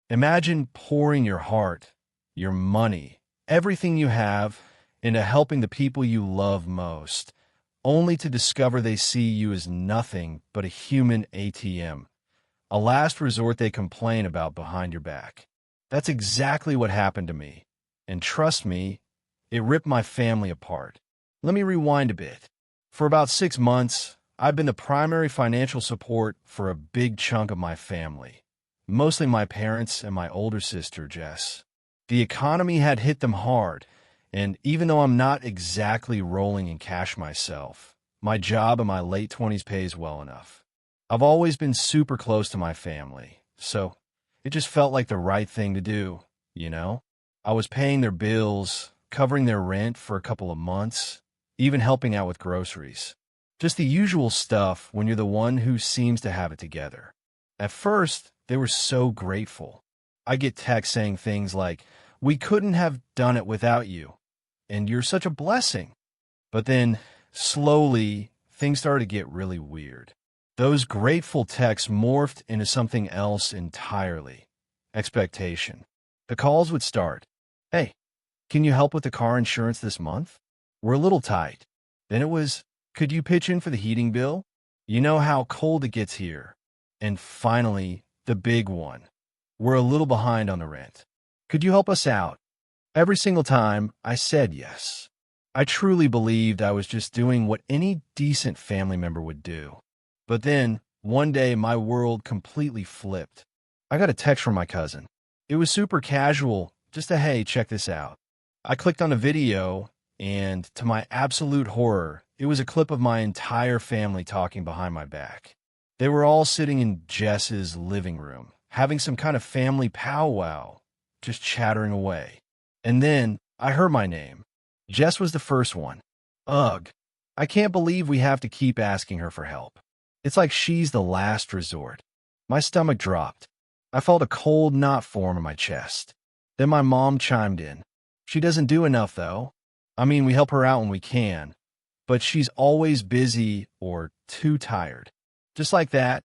Imagine pouring your heart, your money, everything you have into helping the people you love most, only to discover they see you as nothing but a human ATM, a last resort they complain about behind your back. That's exactly what happened to me. And trust me, it ripped my family apart. Let me rewind a bit. For about 6 months, I've been the primary financial support for a big chunk of my family, mostly my parents and my older sister, Jess. The economy had hit them hard, and even though I'm not exactly rolling in cash myself, my job in my late 20s pays well enough. I've always been super close to my family, so it just felt like the right thing to do, you know? I was paying their bills, covering their rent for a couple of months, even helping out with groceries. Just the usual stuff when you're the one who seems to have it together. At first, they were so grateful. I get texts saying things like, "We couldn't have done it without you, and you're such a blessing." But then, slowly, things started to get really weird. Those grateful texts morphed into something else entirely. Expectation. The calls would start. "Hey, can you help with the car insurance this month? We're a little tight." Then it was, "Could you pitch in for the heating bill? You know how cold it gets here." And finally, the big one. "We're a little behind on the rent. Could you help us out?" Every single time, I said yes. I truly believed I was just doing what any decent family member would do. But then, one day, my world completely flipped. I got a text from my cousin. It was super casual, just a "Hey, check this out." I clicked on a video, and to my absolute horror, it was a clip of my entire family talking behind my back. They were all sitting in Jess's living room, having some kind of family powwow, just chattering away. And then I heard my name. Jess was the first one. Ugh. I can't believe we have to keep asking her for help. It's like she's the last resort. My stomach dropped. I felt a cold knot form in my chest. Then my mom chimed in. "She doesn't do enough, though. I mean, we help her out when we can, but she's always busy or too tired." Just like that,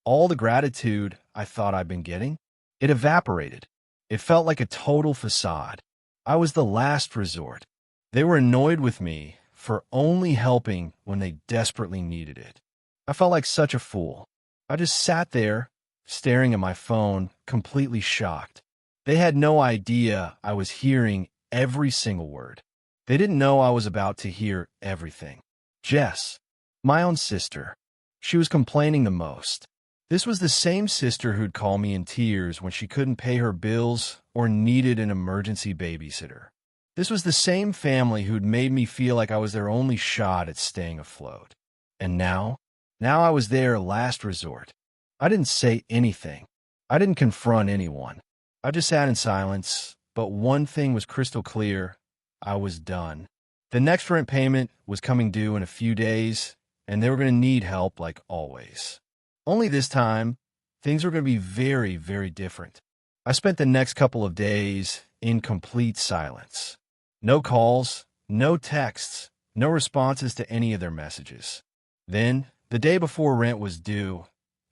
all the gratitude I thought I'd been getting, it evaporated. It felt like a total facade. I was the last resort. They were annoyed with me for only helping when they desperately needed it. I felt like such a fool. I just sat there, staring at my phone, completely shocked. They had no idea I was hearing every single word. They didn't know I was about to hear everything. Jess, my own sister, she was complaining the most. This was the same sister who'd call me in tears when she couldn't pay her bills or needed an emergency babysitter. This was the same family who'd made me feel like I was their only shot at staying afloat. And now I was their last resort. I didn't say anything. I didn't confront anyone. I just sat in silence, but one thing was crystal clear. I was done. The next rent payment was coming due in a few days, and they were going to need help like always. Only this time, things were going to be very, very different. I spent the next couple of days in complete silence. No calls, no texts, no responses to any of their messages. Then, the day before rent was due,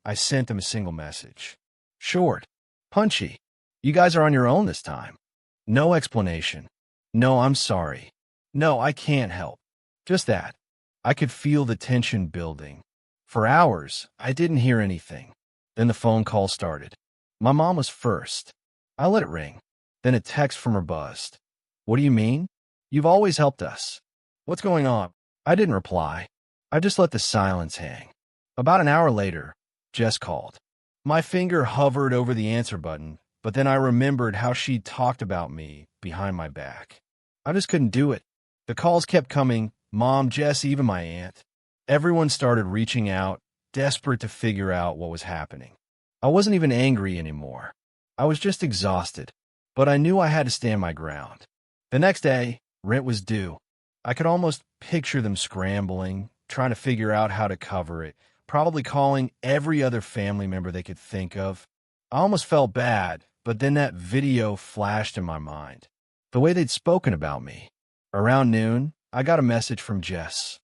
I sent them a single message. Short, punchy. "You guys are on your own this time." No explanation. No, "I'm sorry." No, "I can't help." Just that. I could feel the tension building. For hours, I didn't hear anything. Then the phone call started. My mom was first. I let it ring. Then a text from her buzzed. "What do you mean? You've always helped us. What's going on?" I didn't reply. I just let the silence hang. About an hour later, Jess called. My finger hovered over the answer button, but then I remembered how she'd talked about me behind my back. I just couldn't do it. The calls kept coming, Mom, Jess, even my aunt. Everyone started reaching out, desperate to figure out what was happening. I wasn't even angry anymore. I was just exhausted, but I knew I had to stand my ground. The next day, rent was due. I could almost picture them scrambling, trying to figure out how to cover it, probably calling every other family member they could think of. I almost felt bad, but then that video flashed in my mind. The way they'd spoken about me. Around noon, I got a message from Jess.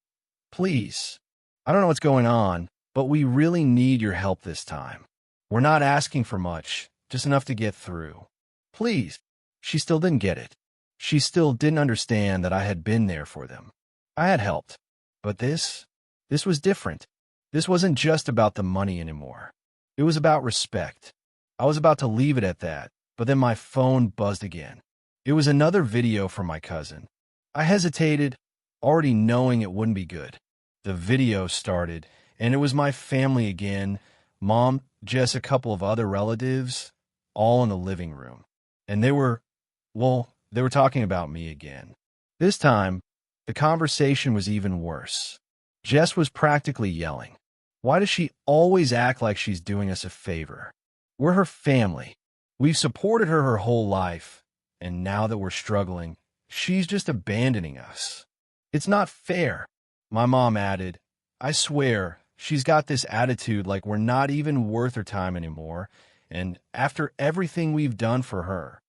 "Please, I don't know what's going on, but we really need your help this time. We're not asking for much, just enough to get through. Please. She still didn't get it. She still didn't understand that I had been there for them. I had helped. But this was different. This wasn't just about the money anymore. It was about respect. I was about to leave it at that, but then my phone buzzed again. It was another video from my cousin. I hesitated, already knowing it wouldn't be good. The video started, and it was my family again, Mom, Jess, a couple of other relatives, all in the living room. And they were talking about me again. This time, the conversation was even worse. Jess was practically yelling. Why does she always act like she's doing us a favor? We're her family. We've supported her whole life, and now that we're struggling, she's just abandoning us. It's not fair. My mom added, I swear, she's got this attitude like we're not even worth her time anymore, and after everything we've done for her.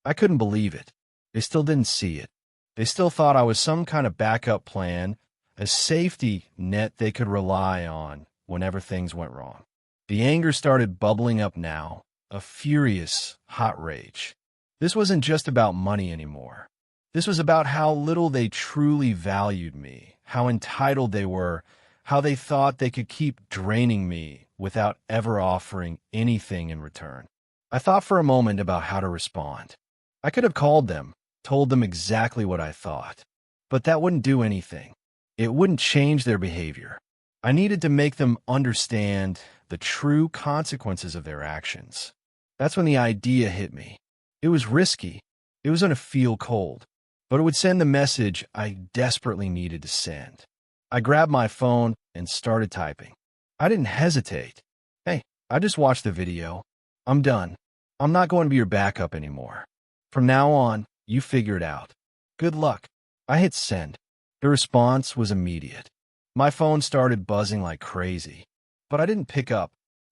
I couldn't believe it. They still didn't see it. They still thought I was some kind of backup plan, a safety net they could rely on whenever things went wrong. The anger started bubbling up now, a furious, hot rage. This wasn't just about money anymore. This was about how little they truly valued me, how entitled they were, how they thought they could keep draining me without ever offering anything in return. I thought for a moment about how to respond. I could have called them, told them exactly what I thought, but that wouldn't do anything. It wouldn't change their behavior. I needed to make them understand the true consequences of their actions. That's when the idea hit me. It was risky. It was going to feel cold, but it would send the message I desperately needed to send. I grabbed my phone and started typing. I didn't hesitate. Hey, I just watched the video. I'm done. I'm not going to be your backup anymore. From now on, you figure it out. Good luck. I hit send. The response was immediate. My phone started buzzing like crazy, but I didn't pick up.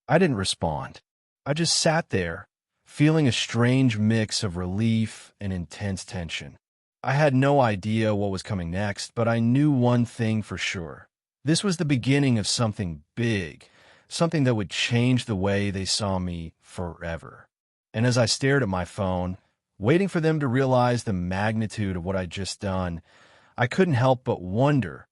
I didn't respond. I just sat there, feeling a strange mix of relief and intense tension. I had no idea what was coming next, but I knew one thing for sure. This was the beginning of something big, something that would change the way they saw me forever. And as I stared at my phone, waiting for them to realize the magnitude of what I'd just done, I couldn't help but wonder,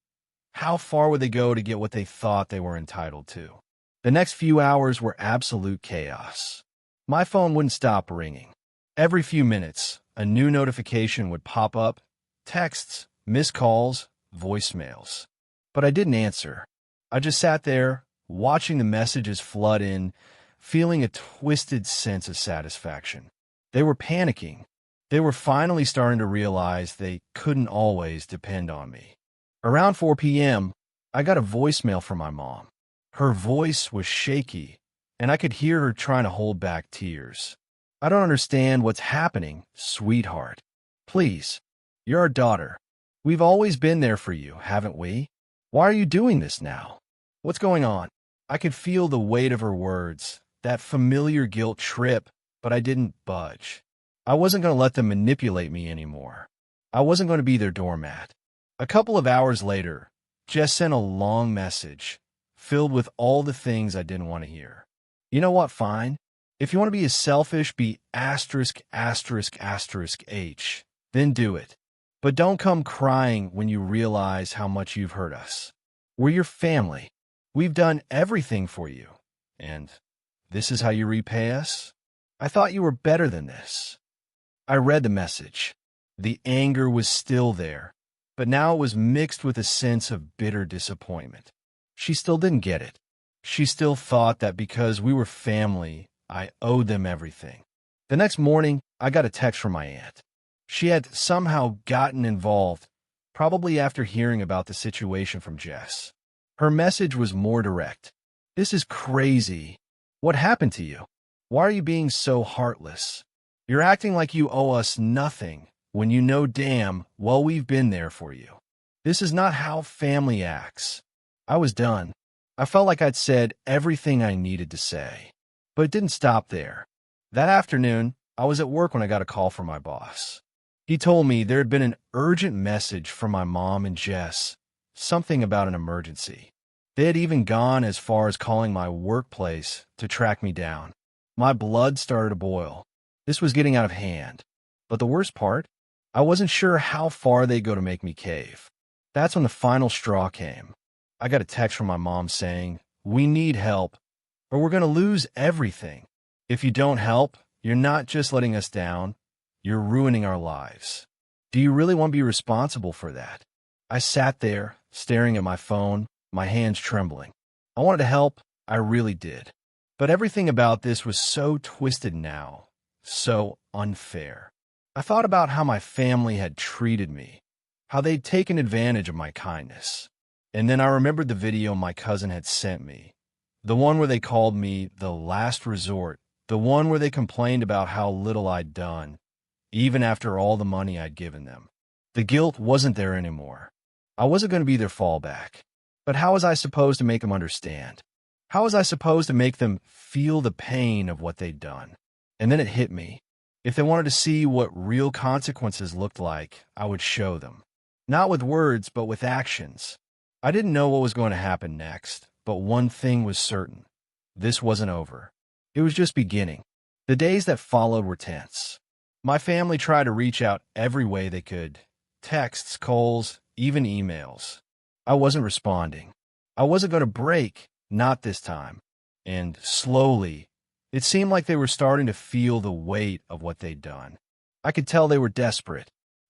how far would they go to get what they thought they were entitled to? The next few hours were absolute chaos. My phone wouldn't stop ringing. Every few minutes, a new notification would pop up, texts, missed calls, voicemails. But I didn't answer. I just sat there, watching the messages flood in, feeling a twisted sense of satisfaction. They were panicking. They were finally starting to realize they couldn't always depend on me. Around 4 p.m., I got a voicemail from my mom. Her voice was shaky, and I could hear her trying to hold back tears. I don't understand what's happening, sweetheart. Please, you're our daughter. We've always been there for you, haven't we? Why are you doing this now? What's going on? I could feel the weight of her words, that familiar guilt trip, but I didn't budge. I wasn't going to let them manipulate me anymore. I wasn't going to be their doormat. A couple of hours later, Jess sent a long message, filled with all the things I didn't want to hear. You know what, fine. If you want to be as selfish, be ****H, then do it. But don't come crying when you realize how much you've hurt us. We're your family. We've done everything for you. And this is how you repay us? I thought you were better than this. I read the message. The anger was still there, but now it was mixed with a sense of bitter disappointment. She still didn't get it. She still thought that because we were family, I owed them everything. The next morning, I got a text from my aunt. She had somehow gotten involved, probably after hearing about the situation from Jess. Her message was more direct. This is crazy. What happened to you? Why are you being so heartless? You're acting like you owe us nothing when you know damn well we've been there for you. This is not how family acts. I was done. I felt like I'd said everything I needed to say. But it didn't stop there. That afternoon, I was at work when I got a call from my boss. He told me there had been an urgent message from my mom and Jess, something about an emergency. They had even gone as far as calling my workplace to track me down. My blood started to boil. This was getting out of hand. But the worst part, I wasn't sure how far they'd go to make me cave. That's when the final straw came. I got a text from my mom saying, "We need help, or we're going to lose everything. If you don't help, you're not just letting us down, you're ruining our lives. Do you really want to be responsible for that?" I sat there, staring at my phone, my hands trembling. I wanted to help, I really did. But everything about this was so twisted now, so unfair. I thought about how my family had treated me, how they'd taken advantage of my kindness. And then I remembered the video my cousin had sent me, the one where they called me the last resort, the one where they complained about how little I'd done, even after all the money I'd given them. The guilt wasn't there anymore. I wasn't going to be their fallback. But how was I supposed to make them understand? How was I supposed to make them feel the pain of what they'd done? And then it hit me. If they wanted to see what real consequences looked like, I would show them. Not with words, but with actions. I didn't know what was going to happen next, but one thing was certain. This wasn't over. It was just beginning. The days that followed were tense. My family tried to reach out every way they could. Texts, calls, even emails. I wasn't responding. I wasn't going to break, not this time. And slowly, it seemed like they were starting to feel the weight of what they'd done. I could tell they were desperate.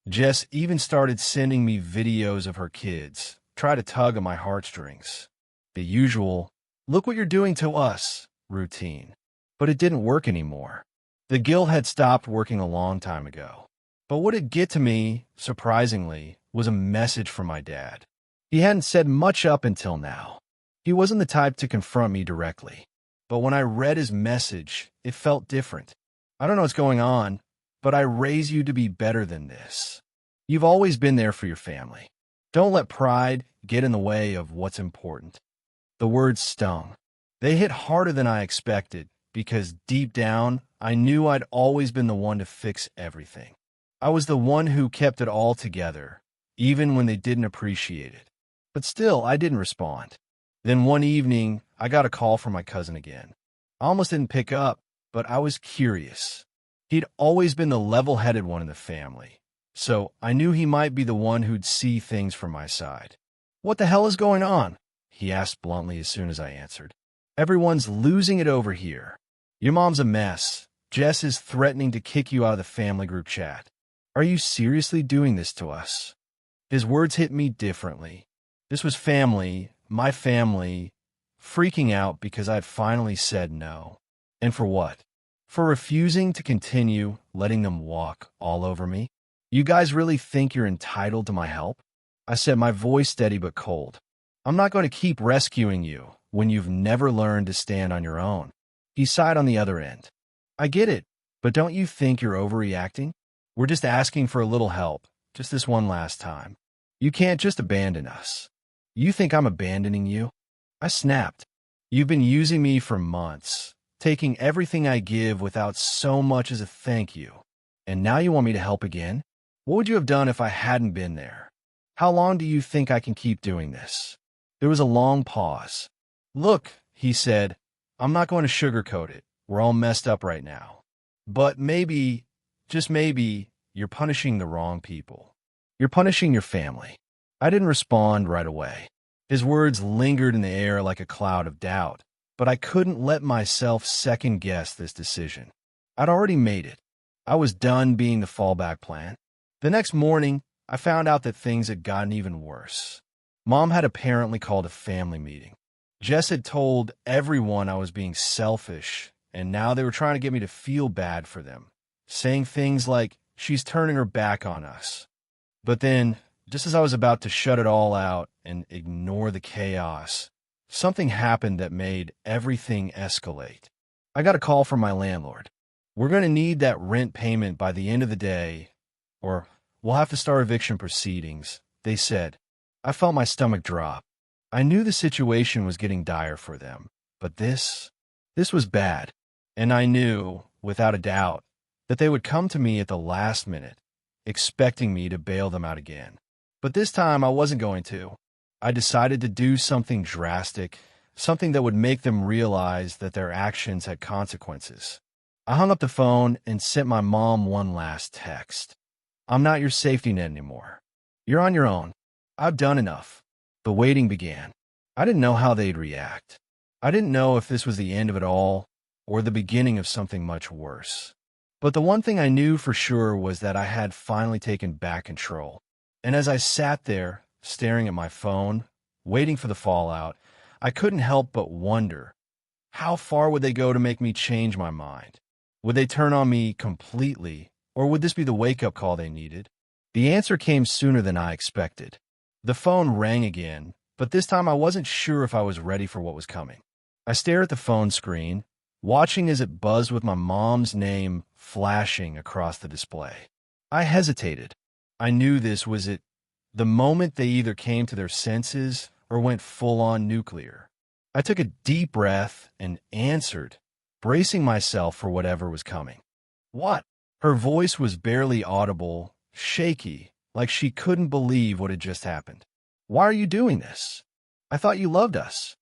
Jess even started sending me videos of her kids, try to tug at my heartstrings. The usual, "Look what you're doing to us," routine. But it didn't work anymore. The guilt had stopped working a long time ago. But what it'd get to me, surprisingly, was a message from my dad. He hadn't said much up until now. He wasn't the type to confront me directly. But when I read his message, it felt different. "I don't know what's going on, but I raise you to be better than this. You've always been there for your family. Don't let pride get in the way of what's important." The words stung. They hit harder than I expected, because deep down, I knew I'd always been the one to fix everything. I was the one who kept it all together, even when they didn't appreciate it. But still, I didn't respond. Then one evening, I got a call from my cousin again. I almost didn't pick up, but I was curious. He'd always been the level-headed one in the family, so I knew he might be the one who'd see things from my side. "What the hell is going on?" he asked bluntly as soon as I answered. "Everyone's losing it over here. Your mom's a mess. Jess is threatening to kick you out of the family group chat. Are you seriously doing this to us?" His words hit me differently. This was family, my family, freaking out because I'd finally said no. And for what? For refusing to continue letting them walk all over me? "You guys really think you're entitled to my help?" I said, my voice steady but cold. "I'm not going to keep rescuing you when you've never learned to stand on your own." He sighed on the other end. "I get it, but don't you think you're overreacting? We're just asking for a little help, just this one last time. You can't just abandon us." "You think I'm abandoning you?" I snapped. "You've been using me for months, taking everything I give without so much as a thank you. And now you want me to help again? What would you have done if I hadn't been there? How long do you think I can keep doing this?" There was a long pause. "Look," he said, "I'm not going to sugarcoat it. We're all messed up right now. But maybe, just maybe, you're punishing the wrong people. You're punishing your family." I didn't respond right away. His words lingered in the air like a cloud of doubt, but I couldn't let myself second-guess this decision. I'd already made it. I was done being the fallback plan. The next morning, I found out that things had gotten even worse. Mom had apparently called a family meeting. Jess had told everyone I was being selfish, and now they were trying to get me to feel bad for them, saying things like, "She's turning her back on us." But then, just as I was about to shut it all out and ignore the chaos, something happened that made everything escalate. I got a call from my landlord. "We're going to need that rent payment by the end of the day, or we'll have to start eviction proceedings," they said. I felt my stomach drop. I knew the situation was getting dire for them, but this was bad. And I knew, without a doubt, that they would come to me at the last minute, expecting me to bail them out again. But this time I wasn't going to. I decided to do something drastic, something that would make them realize that their actions had consequences. I hung up the phone and sent my mom one last text. I'm not your safety net anymore. You're on your own. I've done enough. The waiting began. I didn't know how they'd react. I didn't know if this was the end of it all or the beginning of something much worse. But the one thing I knew for sure was that I had finally taken back control. And as I sat there, staring at my phone, waiting for the fallout, I couldn't help but wonder, how far would they go to make me change my mind? Would they turn on me completely, or would this be the wake-up call they needed? The answer came sooner than I expected. The phone rang again, but this time I wasn't sure if I was ready for what was coming. I stared at the phone screen, watching as it buzzed with my mom's name flashing across the display. I hesitated. I knew this was it, the moment they either came to their senses or went full-on nuclear. I took a deep breath and answered, bracing myself for whatever was coming. What? Her voice was barely audible, shaky, like she couldn't believe what had just happened. Why are you doing this? I thought you loved us.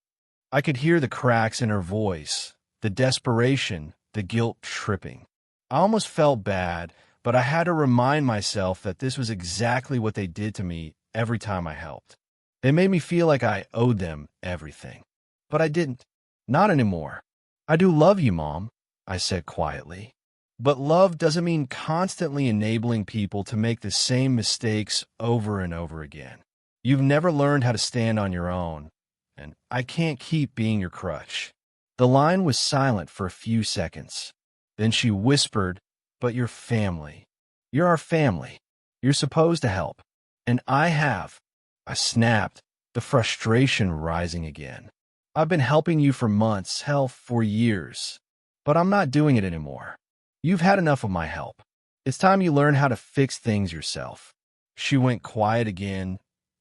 I could hear the cracks in her voice, the desperation, the guilt tripping. I almost felt bad, but I had to remind myself that this was exactly what they did to me every time I helped. They made me feel like I owed them everything. But I didn't. Not anymore. I do love you, Mom, I said quietly. But love doesn't mean constantly enabling people to make the same mistakes over and over again. You've never learned how to stand on your own, and I can't keep being your crutch. The line was silent for a few seconds. Then she whispered, but you're family. You're our family. You're supposed to help. And I have. I snapped, the frustration rising again. I've been helping you for months, hell, for years. But I'm not doing it anymore. You've had enough of my help. It's time you learn how to fix things yourself. She went quiet again,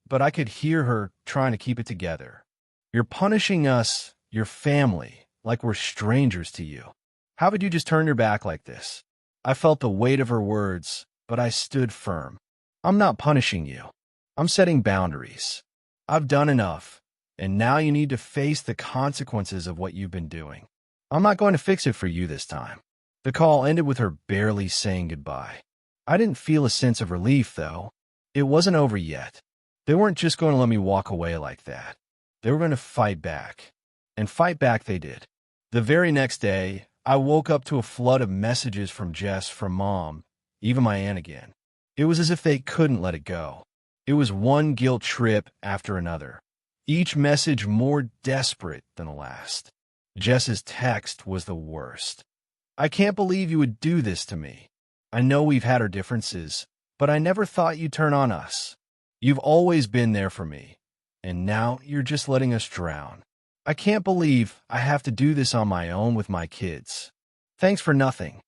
but I could hear her trying to keep it together. You're punishing us, your family, like we're strangers to you. How would you just turn your back like this? I felt the weight of her words, but I stood firm. I'm not punishing you. I'm setting boundaries. I've done enough, and now you need to face the consequences of what you've been doing. I'm not going to fix it for you this time. The call ended with her barely saying goodbye. I didn't feel a sense of relief, though. It wasn't over yet. They weren't just going to let me walk away like that. They were going to fight back. And fight back they did. The very next day, I woke up to a flood of messages from Jess, from Mom, even my aunt again. It was as if they couldn't let it go. It was one guilt trip after another, each message more desperate than the last. Jess's text was the worst. I can't believe you would do this to me. I know we've had our differences, but I never thought you'd turn on us. You've always been there for me, and now you're just letting us drown. I can't believe I have to do this on my own with my kids. Thanks for nothing.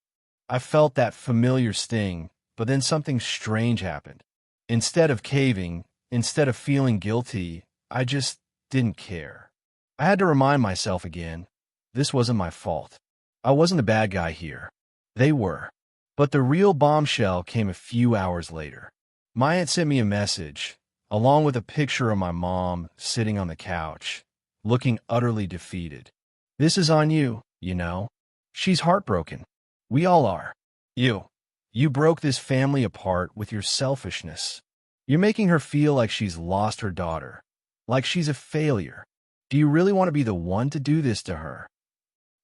I felt that familiar sting, but then something strange happened. Instead of caving, instead of feeling guilty, I just didn't care. I had to remind myself again, this wasn't my fault. I wasn't the bad guy here. They were. But the real bombshell came a few hours later. My aunt sent me a message, along with a picture of my mom sitting on the couch, looking utterly defeated. This is on you, you know. She's heartbroken. We all are. You broke this family apart with your selfishness. You're making her feel like she's lost her daughter, like she's a failure. Do you really want to be the one to do this to her?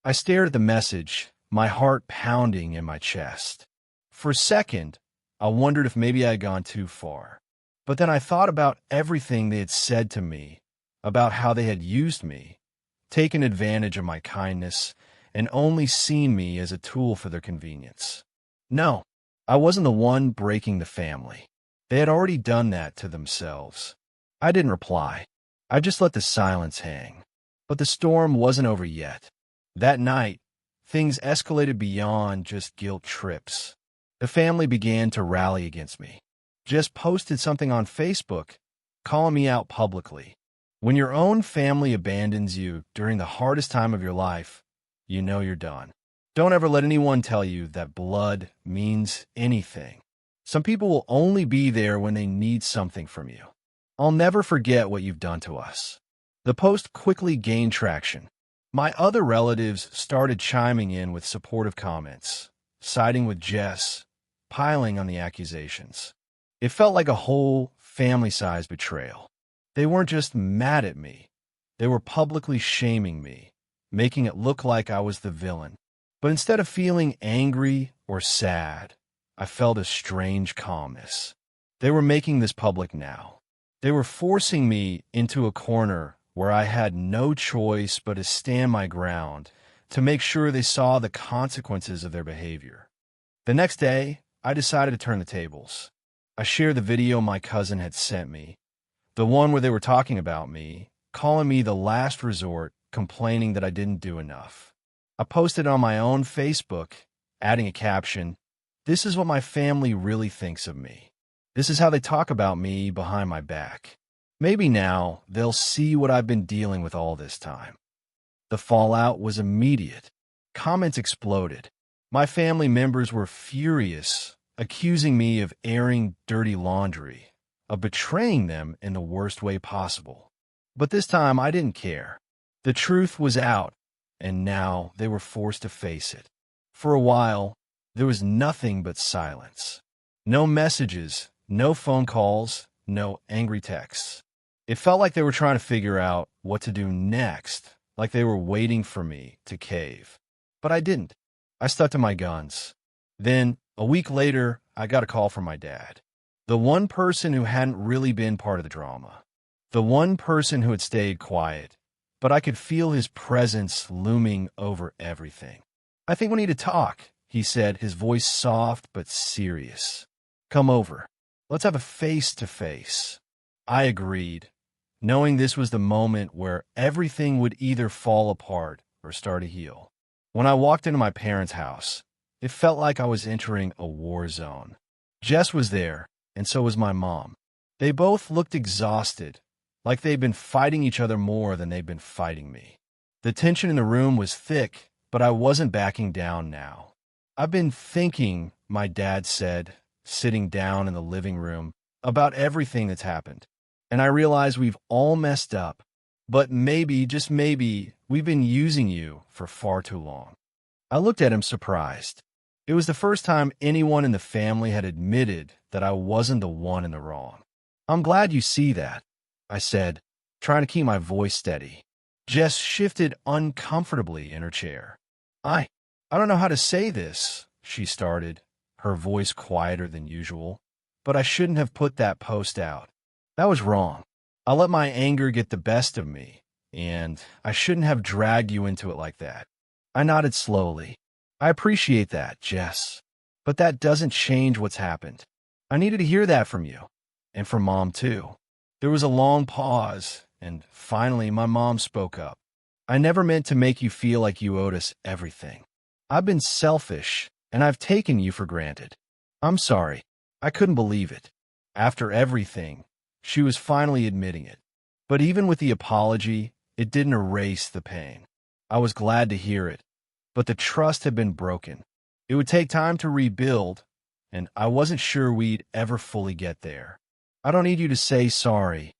I stared at the message, my heart pounding in my chest. For a second, I wondered if maybe I had gone too far. But then I thought about everything they had said to me, about how they had used me, taken advantage of my kindness, and only seen me as a tool for their convenience. No, I wasn't the one breaking the family. They had already done that to themselves. I didn't reply. I just let the silence hang. But the storm wasn't over yet. That night, things escalated beyond just guilt trips. The family began to rally against me. Jess posted something on Facebook, calling me out publicly. When your own family abandons you during the hardest time of your life, you know you're done. Don't ever let anyone tell you that blood means anything. Some people will only be there when they need something from you. I'll never forget what you've done to us. The post quickly gained traction. My other relatives started chiming in with supportive comments, siding with Jess, piling on the accusations. It felt like a whole family-sized betrayal. They weren't just mad at me. They were publicly shaming me, making it look like I was the villain. But instead of feeling angry or sad, I felt a strange calmness. They were making this public now. They were forcing me into a corner where I had no choice but to stand my ground to make sure they saw the consequences of their behavior. The next day, I decided to turn the tables. I shared the video my cousin had sent me, the one where they were talking about me, calling me the last resort, complaining that I didn't do enough. I posted on my own Facebook, adding a caption, "This is what my family really thinks of me. This is how they talk about me behind my back. Maybe now they'll see what I've been dealing with all this time." The fallout was immediate. Comments exploded. My family members were furious, accusing me of airing dirty laundry, of betraying them in the worst way possible. But this time I didn't care. The truth was out, and now they were forced to face it. For a while, there was nothing but silence. No messages, no phone calls, no angry texts. It felt like they were trying to figure out what to do next, like they were waiting for me to cave. But I didn't. I stuck to my guns. Then, a week later, I got a call from my dad. The one person who hadn't really been part of the drama. The one person who had stayed quiet. But I could feel his presence looming over everything. "I think we need to talk," he said, his voice soft but serious. "Come over. Let's have a face-to-face." I agreed, knowing this was the moment where everything would either fall apart or start to heal. When I walked into my parents' house, it felt like I was entering a war zone. Jess was there, and so was my mom. They both looked exhausted, like they'd been fighting each other more than they'd been fighting me. The tension in the room was thick, but I wasn't backing down now. "I've been thinking," my dad said, sitting down in the living room, "about everything that's happened. And I realize we've all messed up, but maybe, just maybe, we've been using you for far too long." I looked at him surprised. It was the first time anyone in the family had admitted that I wasn't the one in the wrong. "I'm glad you see that," I said, trying to keep my voice steady. Jess shifted uncomfortably in her chair. I don't know how to say this," she started, her voice quieter than usual, "but I shouldn't have put that post out. That was wrong. I let my anger get the best of me, and I shouldn't have dragged you into it like that." I nodded slowly. "I appreciate that, Jess, but that doesn't change what's happened. I needed to hear that from you, and from Mom too." There was a long pause, and finally my mom spoke up. "I never meant to make you feel like you owed us everything. I've been selfish, and I've taken you for granted. I'm sorry. I couldn't believe it." After everything, she was finally admitting it. But even with the apology, it didn't erase the pain. I was glad to hear it, but the trust had been broken. It would take time to rebuild, and I wasn't sure we'd ever fully get there. "I don't need you to say sorry,"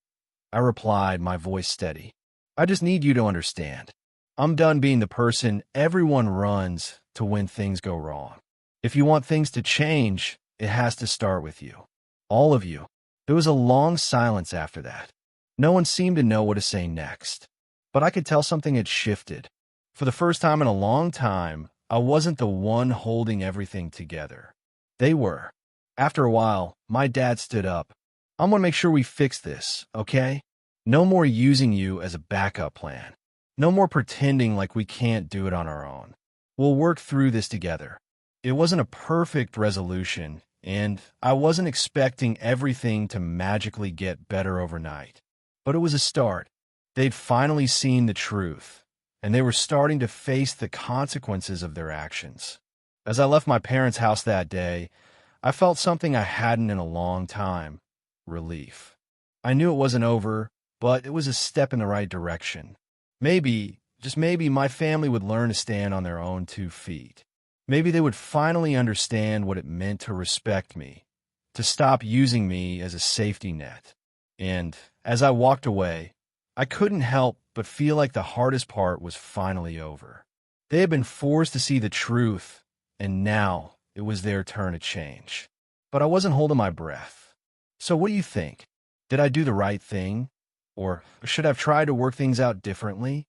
I replied, my voice steady. "I just need you to understand. I'm done being the person everyone runs to when things go wrong. If you want things to change, it has to start with you. All of you." There was a long silence after that. No one seemed to know what to say next. But I could tell something had shifted. For the first time in a long time, I wasn't the one holding everything together. They were. After a while, my dad stood up. "I'm going to make sure we fix this, okay? No more using you as a backup plan. No more pretending like we can't do it on our own. We'll work through this together." It wasn't a perfect resolution, and I wasn't expecting everything to magically get better overnight. But it was a start. They'd finally seen the truth, and they were starting to face the consequences of their actions. As I left my parents' house that day, I felt something I hadn't in a long time: relief. I knew it wasn't over, but it was a step in the right direction. Maybe, just maybe, my family would learn to stand on their own 2 feet. Maybe they would finally understand what it meant to respect me, to stop using me as a safety net. And as I walked away, I couldn't help but feel like the hardest part was finally over. They had been forced to see the truth, and now it was their turn to change. But I wasn't holding my breath. So what do you think? Did I do the right thing? Or should I have tried to work things out differently?